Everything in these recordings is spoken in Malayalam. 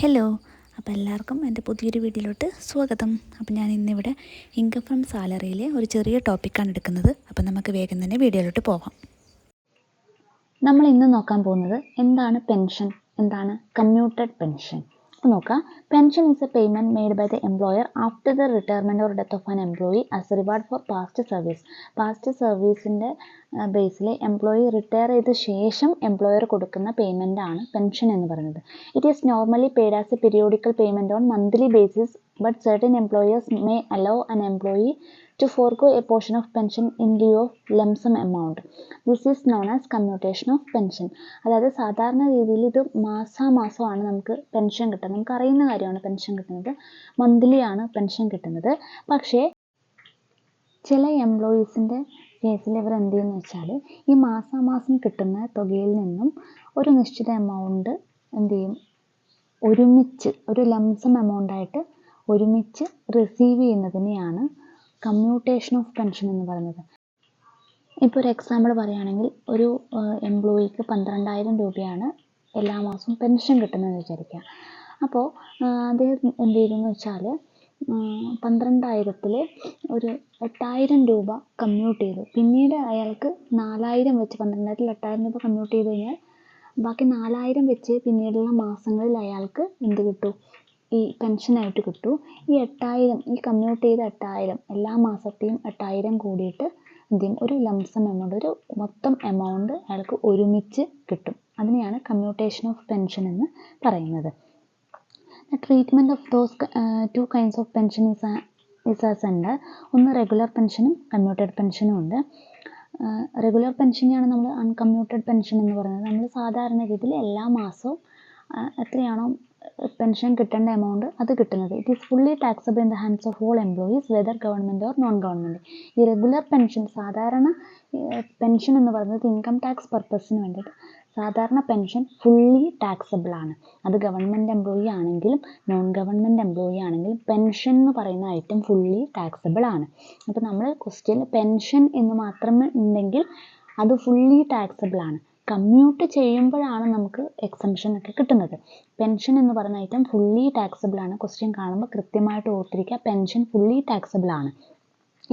ഹലോ, അപ്പോൾ എല്ലാവർക്കും എൻ്റെ പുതിയൊരു വീഡിയോയിലോട്ട് സ്വാഗതം. അപ്പോൾ ഞാൻ ഇന്നിവിടെ ഇൻകം ഫ്രം സാലറിയിലെ ഒരു ചെറിയ ടോപ്പിക്കാണ് എടുക്കുന്നത്. അപ്പോൾ നമുക്ക് വേഗം തന്നെ വീഡിയോയിലോട്ട് പോകാം. നമ്മൾ ഇന്ന് നോക്കാൻ പോകുന്നത് എന്താണ് പെൻഷൻ, എന്താണ് കമ്മ്യൂട്ടഡ് പെൻഷൻ. അപ്പോൾ നോക്കാം. Pension is a payment made by the employer after the retirement or death of an employee as a reward for past service. Past സർവീസിൻ്റെ ബേസിൽ എംപ്ലോയി റിട്ടയർ ചെയ്ത ശേഷം എംപ്ലോയർ കൊടുക്കുന്ന പേയ്മെൻ്റ് ആണ് പെൻഷൻ എന്ന് പറയുന്നത്. It is normally paid as A periodical payment on monthly basis, but certain employers may allow an employee to forego a portion of pension in lieu of lump sum amount. This is known as commutation of pension. അതായത് സാധാരണ രീതിയിൽ ഇത് മാസാമാസമാണ് നമുക്ക് പെൻഷൻ കിട്ടുന്നത്. നമുക്ക് അറിയുന്ന കാര്യമാണ് പെൻഷൻ കിട്ടുന്നത്, മന്ത്ലി ആണ് പെൻഷൻ കിട്ടുന്നത്. പക്ഷേ ചില എംപ്ലോയീസിൻ്റെ കേസിൽ ഇവർ എന്ത് ചെയ്യുമെന്ന് വെച്ചാൽ ഈ മാസാമാസം കിട്ടുന്ന തുകയിൽ നിന്നും ഒരു നിശ്ചിത എമൗണ്ട് എന്ത് ചെയ്യും, ഒരുമിച്ച് ഒരു ലംസം എമൗണ്ടായിട്ട് ഒരുമിച്ച് റിസീവ് ചെയ്യുന്നതിനെയാണ് കമ്മ്യൂട്ടേഷൻ ഓഫ് പെൻഷൻ എന്ന് പറയുന്നത്. ഇപ്പോൾ ഒരു എക്സാമ്പിൾ പറയുകയാണെങ്കിൽ, ഒരു എംപ്ലോയിക്ക് 12,000 രൂപയാണ് എല്ലാ മാസവും പെൻഷൻ കിട്ടുന്നതെന്ന് വിചാരിക്കുക. അപ്പോൾ അദ്ദേഹം എന്ത് ചെയ്തെന്ന് വെച്ചാൽ 12,000-ൽ ഒരു 8,000 രൂപ കമ്മ്യൂട്ട് ചെയ്തു. പിന്നീട് അയാൾക്ക് 4,000 വെച്ച് 12,000-ൽ 8,000 രൂപ കമ്മ്യൂട്ട് ചെയ്ത് കഴിഞ്ഞാൽ ബാക്കി 4,000 വെച്ച് പിന്നീടുള്ള മാസങ്ങളിൽ അയാൾക്ക് എന്ത് കിട്ടും, ഈ പെൻഷനായിട്ട് കിട്ടും. ഈ 8,000, ഈ കമ്മ്യൂട്ട് ചെയ്ത 8,000 എല്ലാ മാസത്തെയും 8,000 കൂടിയിട്ട് എന്ത് ചെയ്യും, ഒരു ലംസം എമൗണ്ട്, ഒരു മൊത്തം എമൗണ്ട് അയാൾക്ക് ഒരുമിച്ച് കിട്ടും. അതിനെയാണ് കമ്മ്യൂട്ടേഷൻ ഓഫ് പെൻഷൻ എന്ന് പറയുന്നത്. Treatment of those to kinds of pension is as ഉണ്ട്. ഒന്ന് റെഗുലർ പെൻഷനും കമ്മ്യൂട്ടഡ് പെൻഷനും ഉണ്ട്. റെഗുലർ പെൻഷനെയാണ് നമ്മൾ അൺകമ്മ്യൂട്ടഡ് പെൻഷൻ എന്ന് പറയുന്നത്. നമ്മൾ സാധാരണ രീതിയിൽ എല്ലാ മാസവും എത്രയാണോ പെൻഷൻ കിട്ടേണ്ട എമൗണ്ട് അത് കിട്ടുന്നത്. It is fully taxable in the hands of all employees whether government or non government. ഈ റെഗുലർ പെൻഷൻ, സാധാരണ പെൻഷൻ എന്ന് പറയുന്നത് ഇൻകം ടാക്സ് പർപ്പസിന് വേണ്ടിയിട്ട് സാധാരണ പെൻഷൻ ഫുള്ളി ടാക്സബിൾ ആണ്. അത് ഗവൺമെൻറ് എംപ്ലോയി ആണെങ്കിലും നോൺ ഗവൺമെൻറ് എംപ്ലോയി ആണെങ്കിലും പെൻഷൻ എന്ന് പറയുന്ന ഐറ്റം ഫുള്ളി ടാക്സബിൾ ആണ്. അപ്പോൾ നമ്മൾ ക്വസ്റ്റ്യൻ പെൻഷൻ എന്ന് മാത്രമേ ഉണ്ടെങ്കിൽ അത് ഫുള്ളി ടാക്സബിൾ ആണ്. കമ്മ്യൂട്ട് ചെയ്യുമ്പോഴാണ് നമുക്ക് എക്സംഷൻ ഒക്കെ കിട്ടുന്നത്. പെൻഷൻ എന്ന് പറയുന്ന ഐറ്റം ഫുള്ളി ടാക്സബിൾ ആണ്. ക്വസ്റ്റ്യൻ കാണുമ്പോൾ കൃത്യമായിട്ട് ഓർത്തിരിക്കുക, പെൻഷൻ ഫുള്ളി ടാക്സബിൾ ആണ്.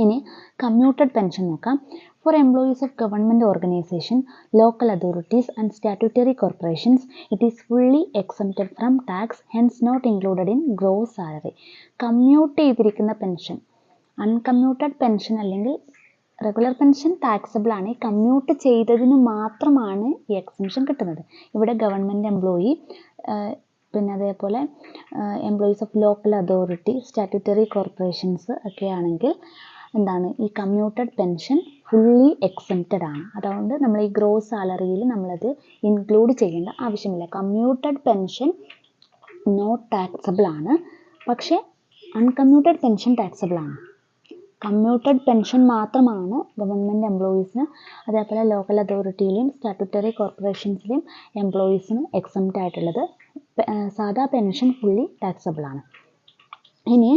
ഇനി കമ്മ്യൂട്ടഡ് പെൻഷൻ നോക്കാം. For employees of government organisation, local authorities and statutory corporations it is fully exempted from tax, hence not included in gross salary. Commute ചെയ്തിരിക്കുന്ന പെൻഷൻ, അൺകമ്മ്യൂട്ടഡ് പെൻഷൻ അല്ലെങ്കിൽ റെഗുലർ പെൻഷൻ ടാക്സബിൾ ആണ്. ഈ കമ്മ്യൂട്ട് ചെയ്തതിന് മാത്രമാണ് ഈ എക്സംഷൻ കിട്ടുന്നത്. ഇവിടെ ഗവൺമെൻറ് എംപ്ലോയി, പിന്നെ അതേപോലെ employees of local authority, statutory corporations ഒക്കെ ആണെങ്കിൽ എന്താണ്, ഈ കമ്മ്യൂട്ടഡ് പെൻഷൻ ഫുള്ളി എക്സംപ്റ്റഡ് ആണ്. അതുകൊണ്ട് നമ്മൾ ഈ ഗ്രോസ് സാലറിയിൽ നമ്മളത് ഇൻക്ലൂഡ് ചെയ്യേണ്ട ആവശ്യമില്ല. കമ്മ്യൂട്ടഡ് പെൻഷൻ നോട്ട് ടാക്സബിൾ ആണ്, പക്ഷേ അൺകമ്മ്യൂട്ടഡ് പെൻഷൻ ടാക്സബിൾ ആണ്. കമ്മ്യൂട്ടഡ് പെൻഷൻ മാത്രമാണ് ഗവൺമെൻറ് എംപ്ലോയീസിന്, അതേപോലെ ലോക്കൽ അതോറിറ്റിയിലെയും സ്റ്റാറ്റ്യൂട്ടറി കോർപ്പറേഷൻസിലെയും എംപ്ലോയീസിന് എക്സംപ്റ്റ് ആയിട്ടുള്ളത്. സാധാ പെൻഷൻ ഫുള്ളി ടാക്സബിൾ ആണ്. ഇനി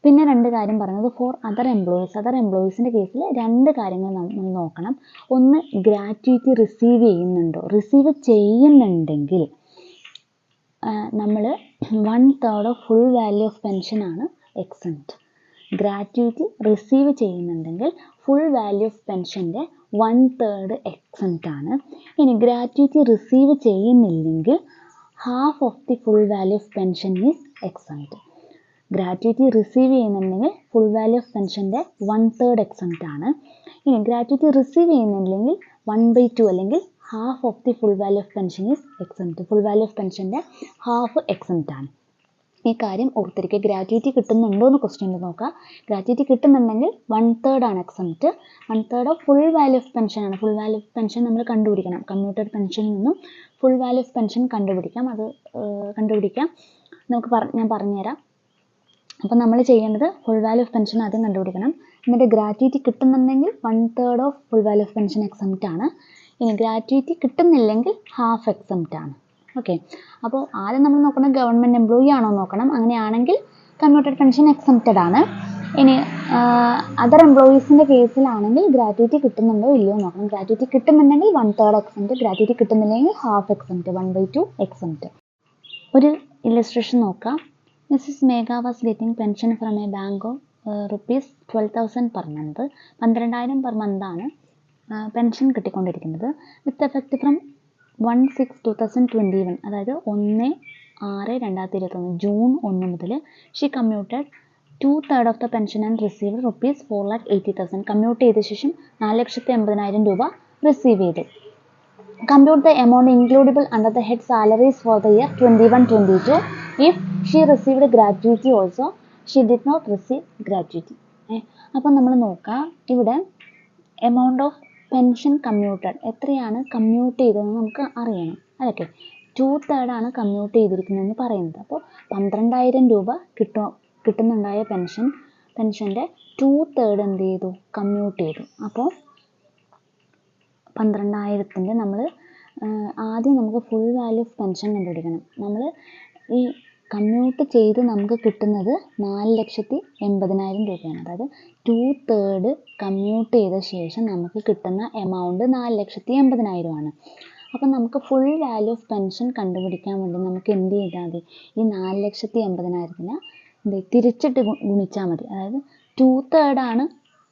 പിന്നെ രണ്ട് കാര്യം പറയുന്നത് ഫോർ അതർ എംപ്ലോയീസ്. അതർ എംപ്ലോയീസിൻ്റെ കേസിൽ രണ്ട് കാര്യങ്ങൾ നമ്മൾ നോക്കണം. ഒന്ന്, ഗ്രാറ്റുവിറ്റി റിസീവ് ചെയ്യുന്നുണ്ടോ. റിസീവ് ചെയ്യുന്നുണ്ടെങ്കിൽ നമ്മൾ 1/3 ഓഫ് ഫുൾ വാല്യൂ ഓഫ് പെൻഷനാണ് എക്സംപ്റ്റ്. ഗ്രാറ്റുവിറ്റി റിസീവ് ചെയ്യുന്നുണ്ടെങ്കിൽ ഫുൾ വാല്യൂ ഓഫ് പെൻഷൻ്റെ 1/3 എക്സംപ്റ്റ് ആണ്. ഇനി ഗ്രാറ്റുവിറ്റി റിസീവ് ചെയ്യുന്നില്ലെങ്കിൽ half of the full value of pension is exempt. Gratuity receive ചെയ്യുന്നുണ്ടെങ്കിൽ ഫുൾ വാല്യൂ ഓഫ് പെൻഷൻ്റെ 1/3 എക്സംപ്റ്റ് ആണ്. ഇനി ഗ്രാറ്റുവിറ്റി റിസീവ് ചെയ്യുന്നില്ലെങ്കിൽ 1/2 അല്ലെങ്കിൽ half of the full value of pension is exempt. Full value of പെൻഷൻ്റെ ഹാഫ് എക്സംപ്റ്റ് ആണ്. ഈ കാര്യം ഓർത്തിരിക്കുക. ഗ്രാറ്റുവിറ്റി കിട്ടുന്നുണ്ടോ എന്ന് ക്വസ്റ്റ്യനിൽ നോക്കുക. ഗ്രാറ്റുവിറ്റി കിട്ടുന്നുണ്ടെങ്കിൽ 1/3 ആണ് exempt. 1/3 of full value of pension ആണ്. ഫുൾ വാല്യൂ ഓഫ് പെൻഷൻ നമ്മൾ കണ്ടുപിടിക്കണം. കമ്മ്യൂട്ടഡ് പെൻഷനിൽ നിന്നും ഫുൾ വാല്യൂ ഓഫ് പെൻഷൻ കണ്ടുപിടിക്കാം. അത് കണ്ടുപിടിക്കാം നമുക്ക് ഞാൻ പറഞ്ഞുതരാം. അപ്പോൾ നമ്മൾ ചെയ്യേണ്ടത് ഫുൾ വാല്യൂ ഓഫ് പെൻഷൻ ആദ്യം കണ്ടുപിടിക്കണം. എന്നിട്ട് ഗ്രാറ്റുവിറ്റി കിട്ടുന്നുണ്ടെങ്കിൽ 1/3 of full value of pension exempt ആണ്. ഇനി ഗ്രാറ്റുവിറ്റി കിട്ടുന്നില്ലെങ്കിൽ ഹാഫ് എക്സംപ്റ്റ് ആണ്. ഓക്കെ, അപ്പോൾ ആദ്യം നമ്മൾ നോക്കണം ഗവൺമെൻറ് എംപ്ലോയി ആണോ നോക്കണം. അങ്ങനെയാണെങ്കിൽ കമ്മ്യൂട്ടഡ് പെൻഷൻ എക്സംപ്റ്റഡ് ആണ്. ഇനി അതർ എംപ്ലോയീസിൻ്റെ കേസിലാണെങ്കിൽ ഗ്രാറ്റുവിറ്റി കിട്ടുന്നുണ്ടോ ഇല്ലയോ നോക്കണം. ഗ്രാറ്റുവിറ്റി കിട്ടുന്നുണ്ടെങ്കിൽ 1/3 എക്സംപ്റ്റ്, ഗ്രാറ്റുവിറ്റി കിട്ടുന്നില്ലെങ്കിൽ ഹാഫ് എക്സംപ്റ്റ്, 1/2 എക്സംപ്റ്റ്. ഒരു ഇല്ലസ്ട്രേഷൻ നോക്കാം. Mrs Megha was getting pension from a bank of ₹12,000 per month. 12,000 per മന്താണ് പെൻഷൻ കിട്ടിക്കൊണ്ടിരിക്കുന്നത്. വിത്ത് എഫക്റ്റ് ഫ്രം 1/6/2021, അതായത് 1/6/2021 ജൂൺ 1 മുതൽ she commuted 2/3 of the pension and received ₹4,80,000. Commute ചെയ്ത ശേഷം 4,80,000 രൂപ റിസീവ് ചെയ്തു. Compute the amount includable under the head salaries for the year 21-22. If she received gratuity also, she did not receive gratuity. അപ്പം നമ്മൾ നോക്കാം, ഇവിടെ എമൗണ്ട് ഓഫ് പെൻഷൻ കമ്മ്യൂട്ടഡ് എത്രയാണ് കമ്മ്യൂട്ട് ചെയ്തതെന്ന് നമുക്ക് അറിയണം. അതൊക്കെ 2/3 ആണ് കമ്മ്യൂട്ട് ചെയ്തിരിക്കുന്നതെന്ന് പറയുന്നത്. അപ്പോൾ 12,000 രൂപ കിട്ടുന്നുണ്ടായ പെൻഷൻ്റെ 2/3 എന്ത് ചെയ്തു, കമ്മ്യൂട്ട് ചെയ്തു. അപ്പോൾ 12,000 നമ്മൾ ആദ്യം നമുക്ക് ഫുൾ വാല്യൂ ഓഫ് പെൻഷൻ കണ്ടുപിടിക്കണം. നമ്മൾ ഈ കമ്മ്യൂട്ട് ചെയ്ത് നമുക്ക് കിട്ടുന്നത് 4,80,000 രൂപയാണ്. അതായത് 2/3 കമ്മ്യൂട്ട് ചെയ്ത ശേഷം നമുക്ക് കിട്ടുന്ന എമൗണ്ട് 4,80,000 ആണ്. അപ്പം നമുക്ക് ഫുൾ വാല്യൂ ഓഫ് പെൻഷൻ കണ്ടുപിടിക്കാൻ വേണ്ടി നമുക്ക് എന്ത് ചെയ്താൽ മതി, ഈ 4,80,000 തിരിച്ചിട്ട് ഗുണിച്ചാൽ മതി. അതായത് 2/3 ആണ്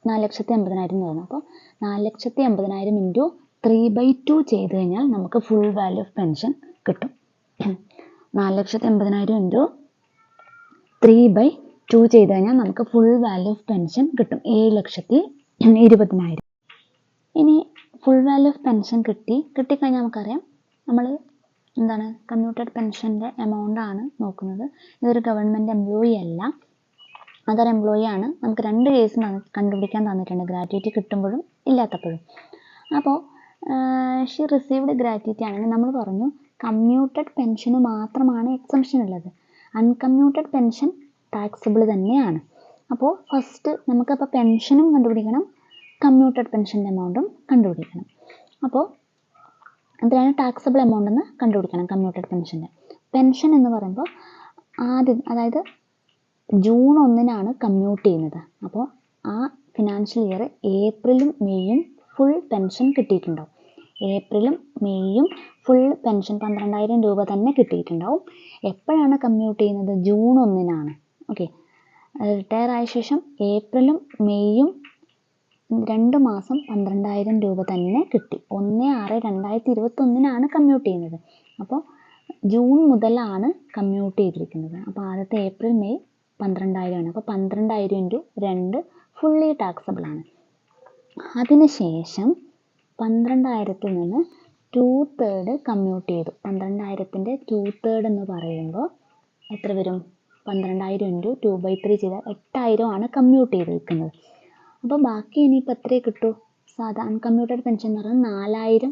4,80,000 എന്ന് പറയുന്നത്. അപ്പോൾ 4,80,000 ഇൻറ്റു 3/2 ചെയ്ത് കഴിഞ്ഞാൽ നമുക്ക് ഫുൾ വാല്യൂ ഓഫ് പെൻഷൻ കിട്ടും. 4,80,000 ഇൻറ്റു 3/2 ചെയ്ത് കഴിഞ്ഞാൽ നമുക്ക് ഫുൾ വാല്യൂ ഓഫ് പെൻഷൻ കിട്ടും, 7,20,000. ഇനി ഫുൾ വാല്യൂ ഓഫ് പെൻഷൻ കിട്ടിക്കഴിഞ്ഞാൽ നമുക്കറിയാം, നമ്മൾ എന്താണ് കമ്മ്യൂട്ടഡ് പെൻഷൻ്റെ എമൗണ്ട് ആണ് നോക്കുന്നത്. ഇതൊരു ഗവൺമെൻറ് എംപ്ലോയി അല്ല, അതർ എംപ്ലോയി ആണ്. നമുക്ക് 2 കേസ് കണ്ടുപിടിക്കാൻ തന്നിട്ടുണ്ട്, ഗ്രാറ്റുവിറ്റി കിട്ടുമ്പോഴും ഇല്ലാത്തപ്പോഴും. അപ്പോൾ ഷീ റിസീവ്ഡ് ഗ്രാറ്റുവിറ്റി ആണെങ്കിൽ നമ്മൾ പറഞ്ഞു കമ്മ്യൂട്ടഡ് പെൻഷന് മാത്രമാണ് എക്സംഷൻ ഉള്ളത്. അൺകമ്മ്യൂട്ടഡ് പെൻഷൻ ടാക്സബിൾ തന്നെയാണ്. അപ്പോൾ ഫസ്റ്റ് നമുക്കപ്പോൾ പെൻഷനും കണ്ടുപിടിക്കണം, കമ്മ്യൂട്ടഡ് പെൻഷൻ്റെ എമൗണ്ടും കണ്ടുപിടിക്കണം. അപ്പോൾ എന്തിനാണ് ടാക്സബിൾ എമൗണ്ട് എന്ന് കണ്ടുപിടിക്കണം കമ്മ്യൂട്ടഡ് പെൻഷൻ്റെ. പെൻഷൻ എന്ന് പറയുമ്പോൾ ആദ്യം, അതായത് ജൂൺ 1 കമ്മ്യൂട്ട് ചെയ്യുന്നത്. അപ്പോൾ ആ ഫിനാൻഷ്യൽ ഇയർ ഏപ്രിലും മെയ്യും ഫുൾ പെൻഷൻ കിട്ടിയിട്ടുണ്ടാവും. ഏപ്രിലും മെയ്യും ഫുൾ പെൻഷൻ 12,000 രൂപ തന്നെ കിട്ടിയിട്ടുണ്ടാവും. എപ്പോഴാണ് കമ്മ്യൂട്ട് ചെയ്യുന്നത്, ജൂൺ 1. ഓക്കെ, റിട്ടയർ ആയ ശേഷം ഏപ്രിലും മെയ്യും 2 മാസം 12,000 രൂപ തന്നെ കിട്ടി. 1/6/2021 കമ്മ്യൂട്ട് ചെയ്യുന്നത്. അപ്പോൾ ജൂൺ മുതലാണ് കമ്മ്യൂട്ട് ചെയ്തിരിക്കുന്നത്. അപ്പോൾ ആദ്യത്തെ ഏപ്രിൽ മെയ് 12,000 ആണ്. അപ്പോൾ 12,000 ഇൻറ്റു 2 ഫുള്ളി ടാക്സബിൾ ആണ്. അതിനുശേഷം 12,000 നിന്ന് 2/3 കമ്മ്യൂട്ട് ചെയ്തു. 12,000 2/3 എന്ന് പറയുമ്പോൾ എത്ര വരും, 12,000 ഇൻറ്റു 2/3 ചെയ്താൽ 8,000 ആണ് കമ്മ്യൂട്ട് ചെയ്തിരിക്കുന്നത്. അപ്പോൾ ബാക്കി ഇനിയിപ്പോൾ എത്രയേ കിട്ടൂ, സാധാ അൺകമ്മ്യൂട്ടഡ് പെൻഷൻ എന്ന് പറഞ്ഞാൽ 4,000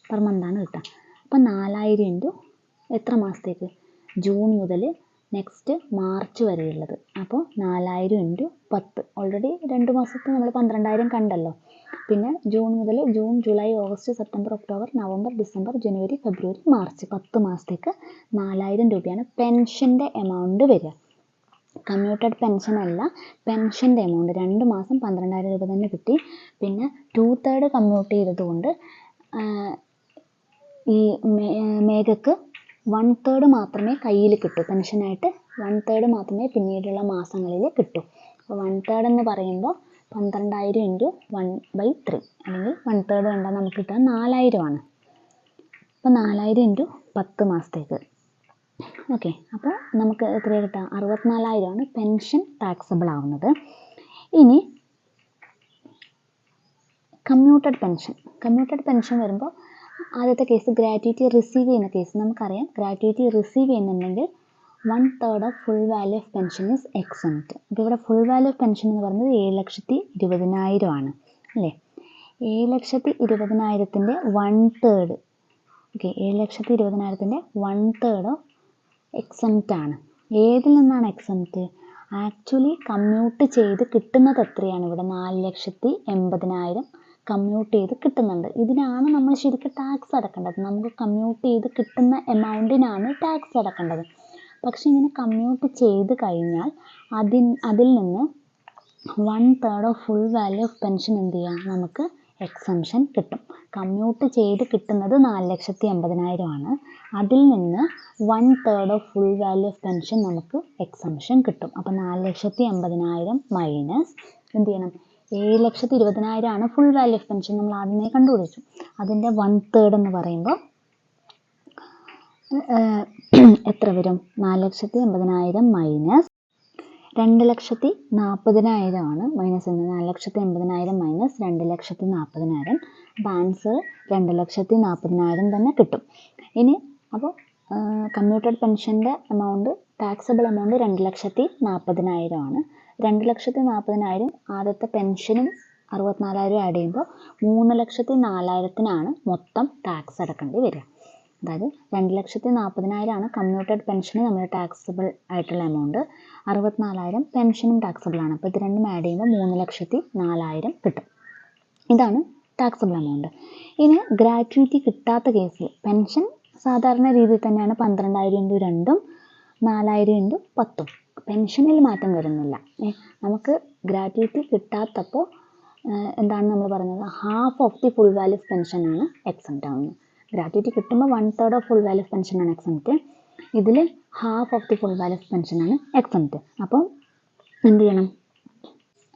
പെർ മന്താണ് കിട്ടുക. അപ്പോൾ 4,000 ഇൻറ്റു എത്ര മാസത്തേക്ക്, ജൂൺ മുതൽ നെക്സ്റ്റ് മാർച്ച് വരെയുള്ളത്. അപ്പോൾ 4,000 ഇൻറ്റു 10, ഓൾറെഡി 2 മാസത്തെ നമ്മൾ 12,000 കണ്ടല്ലോ. പിന്നെ ജൂൺ മുതൽ June, July, August, September, October, November, December, January, February, March 10 മാസത്തേക്ക് 4,000 രൂപയാണ് പെൻഷൻ്റെ എമൗണ്ട് വരിക. കമ്മ്യൂട്ടഡ് പെൻഷൻ അല്ല, പെൻഷൻ്റെ എമൗണ്ട് 2 മാസം 12,000 രൂപ തന്നെ കിട്ടി. പിന്നെ 2/3 കമ്മ്യൂട്ട് ചെയ്തതുകൊണ്ട് ഈ മേഘക്ക് 1/3 മാത്രമേ കയ്യിൽ കിട്ടൂ പെൻഷനായിട്ട്. 1/3 മാത്രമേ പിന്നീടുള്ള മാസങ്ങളിൽ കിട്ടൂ. അപ്പോൾ 1/3 എന്ന് പറയുമ്പോൾ 12,000 ഇൻറ്റു 1/3, അല്ലെങ്കിൽ 1/3 കണ്ടാൽ നമുക്ക് കിട്ടുക 4,000 ആണ്. അപ്പോൾ 4,000 ഇൻറ്റു 10 മാസത്തേക്ക്. ഓക്കെ, അപ്പോൾ നമുക്ക് എത്ര കിട്ടുക, 64,000 ആണ് പെൻഷൻ ടാക്സബിൾ ആവുന്നത്. ഇനി കമ്മ്യൂട്ടഡ് പെൻഷൻ വരുമ്പോൾ ആദ്യത്തെ കേസ് ഗ്രാറ്റുവിറ്റി റിസീവ് ചെയ്യുന്ന കേസ്. നമുക്കറിയാം ഗ്രാറ്റുവിറ്റി റിസീവ് ചെയ്യുന്നുണ്ടെങ്കിൽ 1/3 of full value of pension is exempt. അപ്പോൾ ഇവിടെ ഫുൾ വാല്യൂ ഓഫ് പെൻഷൻ എന്ന് പറയുന്നത് 7,20,000 ആണ് അല്ലേ. 7,20,000 1/3, ഓക്കെ, 7,20,000 1/3 ഓഫ് എക്സംപ്റ്റ് ആണ്. ഏതിൽ നിന്നാണ് എക്സംപ്റ്റ്, ആക്ച്വലി കമ്മ്യൂട്ട് ചെയ്ത് കിട്ടുന്നത് എത്രയാണ്, ഇവിടെ 4,80,000 കമ്മ്യൂട്ട് ചെയ്ത് കിട്ടുന്നുണ്ട്. ഇതിനാണ് നമ്മൾ ശരിക്കും ടാക്സ് അടക്കേണ്ടത്. നമുക്ക് കമ്മ്യൂട്ട് ചെയ്ത് കിട്ടുന്ന എമൗണ്ടിനാണ് ടാക്സ് അടക്കേണ്ടത്. പക്ഷെ ഇങ്ങനെ കമ്മ്യൂട്ട് ചെയ്ത് കഴിഞ്ഞാൽ അതിൽ നിന്ന് 1/3 of full value of pension എന്ത് ചെയ്യാം, നമുക്ക് എക്സംഷൻ കിട്ടും. കമ്മ്യൂട്ട് ചെയ്ത് കിട്ടുന്നത് 4,80,000 ആണ്. അതിൽ നിന്ന് 1/3 of full value of pension നമുക്ക് എക്സംഷൻ കിട്ടും. അപ്പോൾ 4,80,000 മൈനസ് എന്ത് ചെയ്യണം, 7,20,000 ആണ് ഫുൾ വാല്യൂ ഓഫ് പെൻഷൻ നമ്മൾ ആദ്യമേ കണ്ടുപിടിച്ചു. അതിൻ്റെ 1/3 എന്ന് പറയുമ്പോൾ എത്ര വരും? 4,80,000 മൈനസ് 2,40,000 ആണ്. Minus 4,80,000 minus 2,40,000. അപ്പോൾ ആൻസർ 2,40,000 തന്നെ കിട്ടും. ഇനി അപ്പോൾ കമ്മ്യൂട്ടഡ് പെൻഷൻ്റെ എമൗണ്ട്, ടാക്സബിൾ എമൗണ്ട് 2,40,000 ആണ്. 2,40,000 ആദ്യത്തെ പെൻഷനും 64,000 ആഡ് ചെയ്യുമ്പോൾ 3,04,000 മൊത്തം ടാക്സ് അടക്കേണ്ടി വരിക. അതായത് 2,40,000 ആണ് കമ്മ്യൂട്ടഡ് പെൻഷന് നമ്മൾ ടാക്സബിൾ ആയിട്ടുള്ള എമൗണ്ട്, 64,000 പെൻഷനും ടാക്സബിൾ ആണ്. അപ്പോൾ ഇത് രണ്ടും ആഡ് ചെയ്യുമ്പോൾ 3,04,000 കിട്ടും. ഇതാണ് ടാക്സബിൾ എമൗണ്ട്. ഇനി ഗ്രാറ്റുവിറ്റി കിട്ടാത്ത കേസിൽ പെൻഷൻ സാധാരണ രീതിയിൽ തന്നെയാണ് 12,000 ഇൻറ്റു 2ഉം 4,000 ഇൻറ്റു 10ഉം. പെൻഷനിൽ മാറ്റം വരുന്നില്ല. നമുക്ക് ഗ്രാറ്റുവിറ്റി കിട്ടാത്തപ്പോൾ എന്താണ് നമ്മൾ പറഞ്ഞത്, half of the full value of പെൻഷനാണ് എക്സംപ്റ്റ് ആവുന്നത്. ഗ്രാറ്റുവിറ്റി കിട്ടുമ്പോൾ 1/3 ഓഫ് ഫുൾ വാല്യൂ ഓഫ് പെൻഷനാണ് എക്സംപ്റ്റ്. ഇതിൽ half of the full value of പെൻഷനാണ് എക്സംപ്റ്റ്. അപ്പോൾ എന്ത് ചെയ്യണം?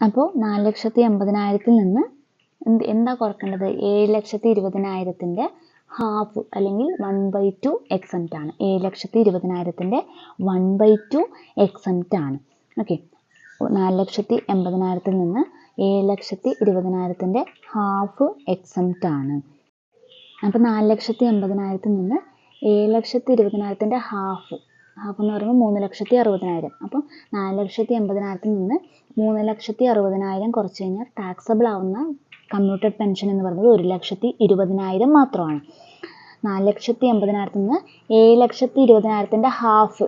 അപ്പോൾ 4,80,000 നിന്ന് എന്താ കുറക്കേണ്ടത്? 7,20,000 ഹാഫ് അല്ലെങ്കിൽ 1/2 എക്സംപ്റ്റ് ആണ്. 7,20,000 1/2 എക്സംപ്റ്റ് ആണ്. ഓക്കെ, 4,80,000 നിന്ന് 7,20,000 ഹാഫ് എക്സംപ്റ്റ് ആണ്. അപ്പോൾ 4,80,000 നിന്ന് 7,20,000 ഹാഫ് എന്ന് പറയുമ്പോൾ 3,60,000. അപ്പോൾ 4,80,000 നിന്ന് 3,60,000 കുറച്ച് കഴിഞ്ഞാൽ ടാക്സബിൾ ആവുന്ന കമ്മ്യൂട്ടഡ് പെൻഷൻ എന്ന് പറയുന്നത് 1,20,000 മാത്രമാണ്. 4,80,000 നിന്ന് 7,20,000 half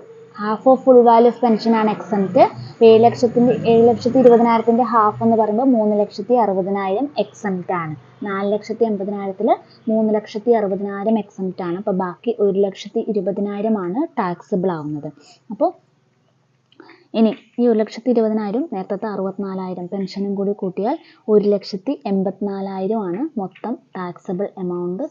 of full value of പെൻഷനാണ് എക്സംപ്റ്റ്. 7,20,000 ഹാഫ് എന്ന് പറയുമ്പോൾ 3,60,000 എക്സംപ്റ്റ് ആണ്. 4,80,000 3,60,000 എക്സംപ്റ്റ് ആണ്. അപ്പോൾ ബാക്കി 1,20,000 ആണ് ടാക്സബിൾ ആവുന്നത്. അപ്പോൾ ഇനി ഈ 1,20,000 നേരത്തെ 64,000 പെൻഷനും കൂടി കൂട്ടിയാൽ 1,84,000 ആണ് മൊത്തം ടാക്സബിൾ എമൗണ്ട്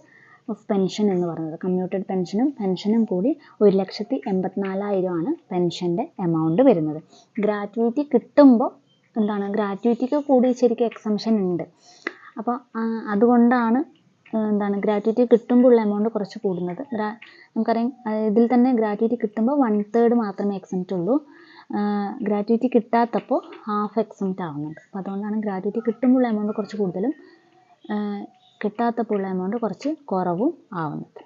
ഓഫ് പെൻഷൻ എന്ന് പറയുന്നത്. കമ്മ്യൂട്ടഡ് പെൻഷനും കൂടി 1,84,000 ആണ് പെൻഷൻ്റെ എമൗണ്ട് വരുന്നത്. ഗ്രാറ്റുവിറ്റി കിട്ടുമ്പോൾ എന്താണ്, ഗ്രാറ്റുവിറ്റിക്ക് കൂടി ശരിക്കും എക്സംഷൻ ഉണ്ട്. അപ്പോൾ അതുകൊണ്ടാണ് എന്താണ് ഗ്രാറ്റുവിറ്റി കിട്ടുമ്പോൾ ഉള്ള എമൗണ്ട് കുറച്ച് കൂടുന്നത്. നമുക്കറിയാം ഇതിൽ തന്നെ ഗ്രാറ്റുവിറ്റി കിട്ടുമ്പോൾ 1/3 മാത്രമേ എക്സംപ്റ്റ് ഉള്ളൂ. ഗ്രാറ്റുവിറ്റി കിട്ടാത്തപ്പോൾ ഹാഫ് എക്സംപ്റ്റ് ആവുന്നുണ്ട്. അപ്പോൾ അതുകൊണ്ടാണ് ഗ്രാറ്റുവിറ്റി കിട്ടുമ്പോൾ എമൗണ്ട് കുറച്ച് കൂടുതലും കിട്ടാത്തപ്പോൾ ഉള്ള എമൗണ്ട് കുറച്ച് കുറവും ആവുന്നത്.